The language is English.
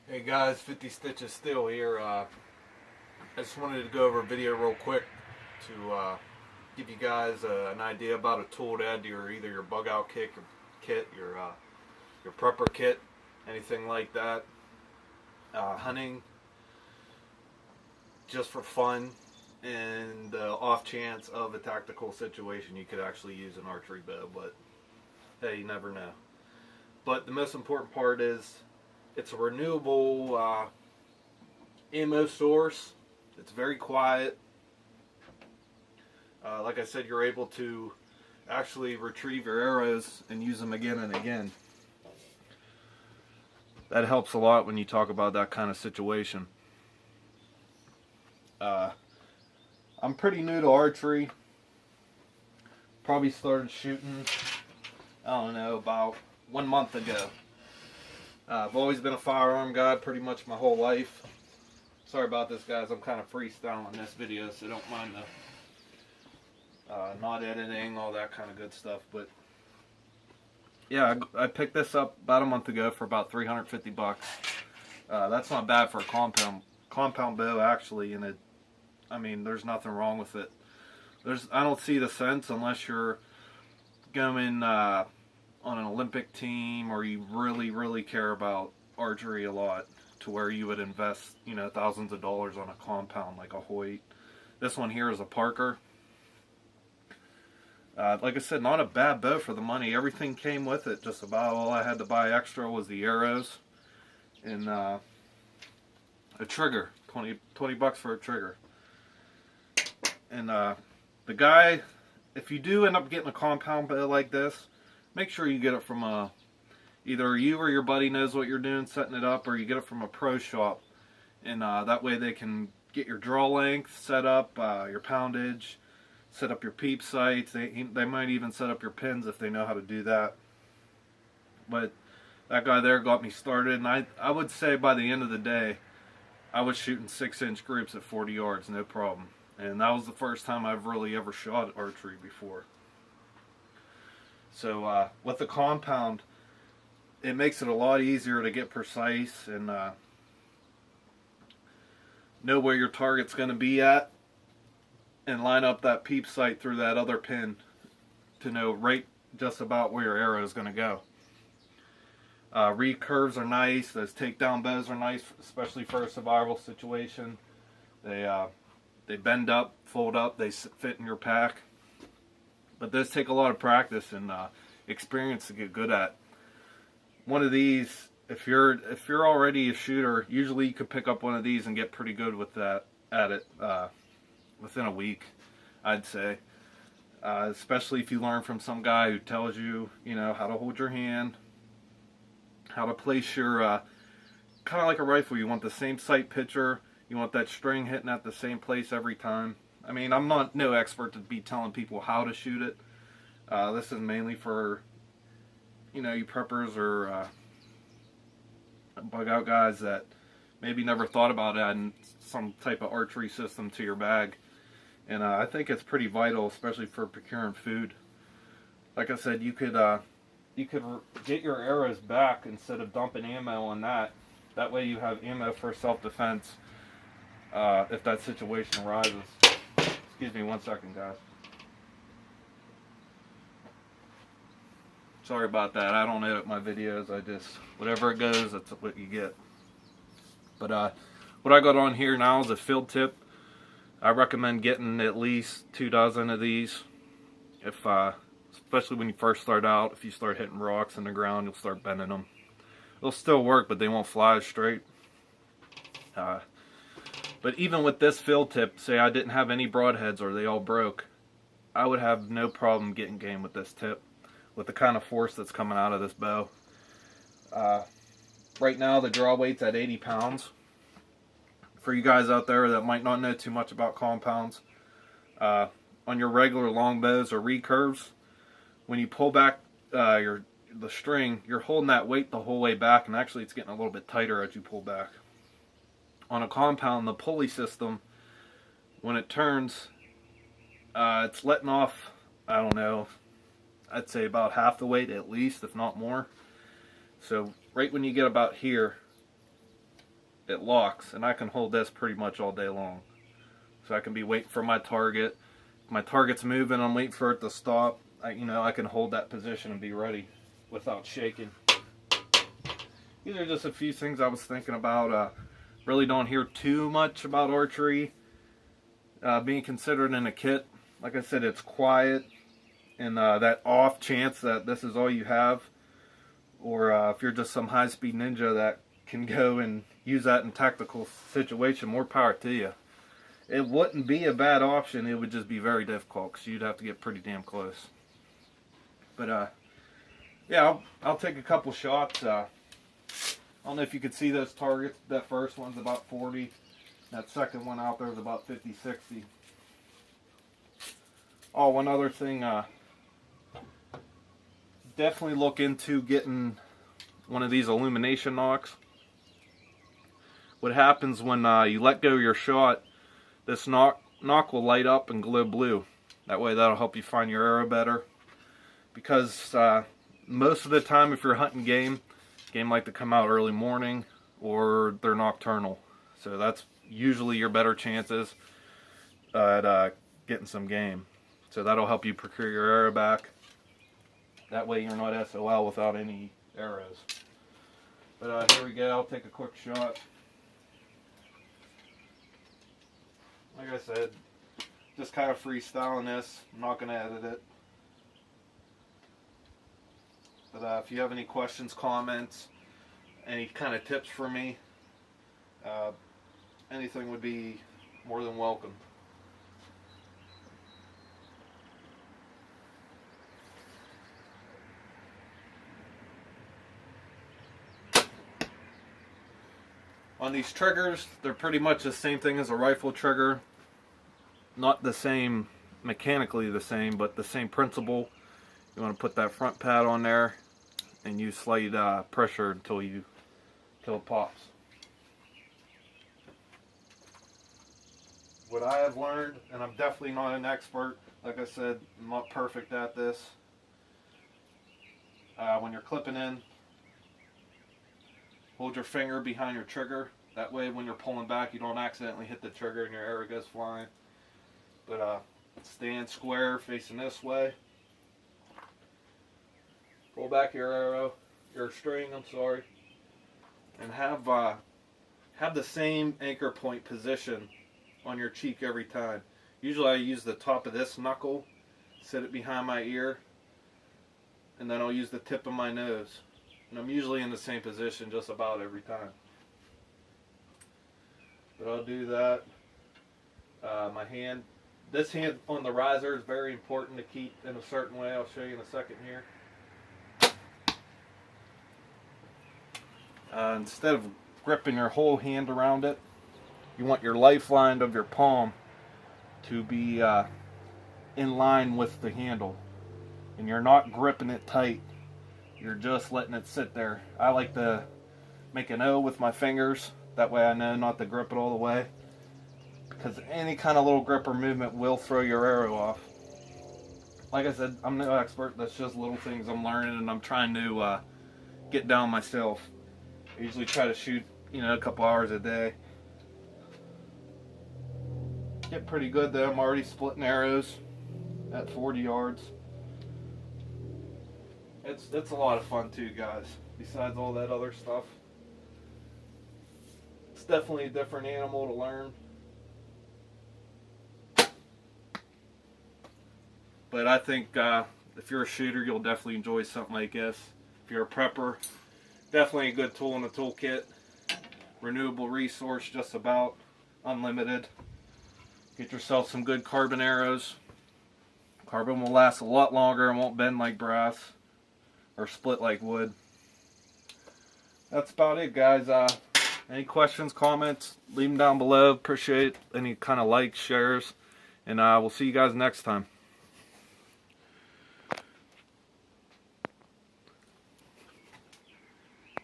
Hey guys, 50 Stitches still here. I just wanted to go over a video real quick to give you guys an idea about a tool to add to either your bug out kit, your prepper kit, anything like that. Hunting just for fun, and the off chance of a tactical situation, you could actually use an archery bow. But hey, you never know. But the most important part is it's a renewable ammo source. It's very quiet. Like I said, you're able to actually retrieve your arrows and use them again and again. That helps a lot when you talk about that kind of situation. I'm pretty new to archery. Probably started shooting, I don't know, about 1 month ago. I've always been a firearm guy pretty much my whole life. Sorry about this, guys. I'm kind of freestyling this video, so don't mind the not editing, all that kind of good stuff. But yeah, I picked this up about a month ago for about 350 bucks. That's not bad for a compound bow, actually, and I mean, there's nothing wrong with it. I don't see the sense unless you're going on an Olympic team or you really care about archery a lot, to where you would invest, thousands of dollars on a compound like a Hoyt. This one here is a Parker. Like I said, not a bad bow for the money. Everything came with it. Just about all I had to buy extra was the arrows and a trigger. 20 bucks for a trigger. And the guy, if you do end up getting a compound bow like this, make sure you get it from either you or your buddy knows what you're doing setting it up, or you get it from a pro shop. And that way they can get your draw length set up, your poundage, set up your peep sights. They might even set up your pins if they know how to do that. But that guy there got me started, and I would say by the end of the day, I was shooting 6-inch groups at 40 yards, no problem. And that was the first time I've really ever shot archery before. So with the compound, it makes it a lot easier to get precise and know where your target's going to be at, and line up that peep sight through that other pin to know right just about where your arrow is going to go. Recurves are nice. Those takedown bows are nice, especially for a survival situation. They bend up, fold up, they fit in your pack. But those take a lot of practice and experience to get good at. One of these, if you're already a shooter, usually you could pick up one of these and get pretty good with that at it within a week, I'd say. Especially if you learn from some guy who tells you, how to hold your hand, how to place your, kind of like a rifle. You want the same sight picture. You want that string hitting at the same place every time. I mean, I'm no expert to be telling people how to shoot it. This is mainly for, you preppers or bug out guys that maybe never thought about adding some type of archery system to your bag. And I think it's pretty vital, especially for procuring food. Like I said, you could get your arrows back instead of dumping ammo on that. That way you have ammo for self-defense if that situation arises. Excuse me 1 second, guys. Sorry about that. I don't edit my videos. Whatever it goes, that's what you get. But what I got on here now is a field tip. I recommend getting at least 2 dozen of these. Especially when you first start out, if you start hitting rocks in the ground, you'll start bending them. They'll still work, but they won't fly as straight. But even with this field tip, say I didn't have any broadheads or they all broke, I would have no problem getting game with this tip, with the kind of force that's coming out of this bow. Right now the draw weight's at 80 pounds. For you guys out there that might not know too much about compounds, on your regular long bows or recurves, when you pull back the string, you're holding that weight the whole way back, and actually it's getting a little bit tighter as you pull back. On a compound, the pulley system, when it turns, it's letting off, I don't know, I'd say about half the weight at least, if not more. So right when you get about here, it locks, and I can hold this pretty much all day long. So I can be waiting for my target. If my target's moving, I'm waiting for it to stop. I can hold that position and be ready without shaking. These are just a few things I was thinking about. Really don't hear too much about archery being considered in a kit. Like I said, it's quiet, and that off chance that this is all you have, or if you're just some high-speed ninja that can go and use that in tactical situation, more power to you. It wouldn't be a bad option. It would just be very difficult because you'd have to get pretty damn close. But yeah, I'll take a couple shots. I don't know if you could see those targets. That first one's about 40. That second one out there is about 50, 60. Oh, one other thing. Definitely look into getting one of these Illumination Locks. What happens when you let go of your shot, this knock will light up and glow blue. That way that'll help you find your arrow better. Because most of the time if you're hunting game like to come out early morning or they're nocturnal. So that's usually your better chances at getting some game. So that'll help you procure your arrow back. That way you're not SOL without any arrows. But here we go, I'll take a quick shot. Like I said, just kind of freestyling this. I'm not going to edit it. But if you have any questions, comments, any kind of tips for me, anything would be more than welcome. On these triggers, they're pretty much the same thing as a rifle trigger. Not the same, mechanically the same, but the same principle. You want to put that front pad on there and use slight pressure until it pops. What I have learned, and I'm definitely not an expert, like I said, I'm not perfect at this. When you're clipping in, hold your finger behind your trigger. That way when you're pulling back you don't accidentally hit the trigger and your arrow goes flying. But stand square facing this way. Roll back your arrow, your string, I'm sorry. And have the same anchor point position on your cheek every time. Usually I use the top of this knuckle, set it behind my ear, and then I'll use the tip of my nose. And I'm usually in the same position just about every time. But I'll do that. This hand on the riser is very important to keep in a certain way. I'll show you in a second here. Instead of gripping your whole hand around it, you want your lifeline of your palm to be in line with the handle. And you're not gripping it tight. You're just letting it sit there. I like to make an O with my fingers. That way I know not to grip it all the way. Because any kind of little grip or movement will throw your arrow off. Like I said, I'm no expert. That's just little things I'm learning and I'm trying to get down myself. I usually try to shoot, a couple hours a day. Get pretty good though. I'm already splitting arrows at 40 yards. It's a lot of fun too, guys. Besides all that other stuff. It's definitely a different animal to learn. But I think if you're a shooter, you'll definitely enjoy something like this. If you're a prepper, definitely a good tool in the toolkit. Renewable resource, just about unlimited. Get yourself some good carbon arrows. Carbon will last a lot longer and won't bend like brass or split like wood. That's about it, guys. Any questions, comments, leave them down below. Appreciate any kind of likes, shares, and we'll see you guys next time.